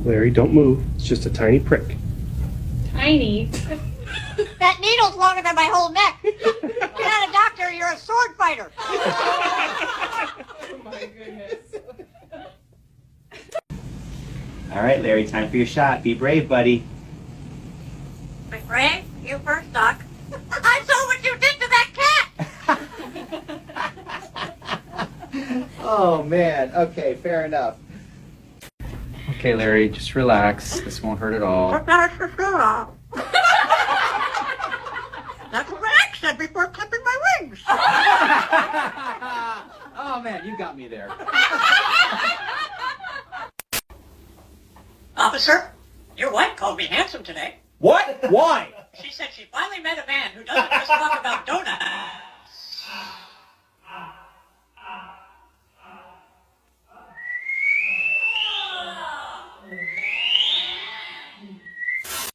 Larry, don't move. It's just a tiny prick. Tiny? That needle's longer than my whole neck. You're not a doctor, you're a sword fighter. Oh my goodness. All right, Larry, time for your shot. Be brave, buddy. Be brave? You first, Doc. I saw what you did to that cat. Oh, man. Okay, fair enough. Okay, Larry, just relax. This won't hurt at all. That's for sure. That's what my ex said before clipping my wings. Oh, man, you got me there. Officer, your wife called me handsome today. What? Why? She said she finally met a man who doesn't just talk about donuts.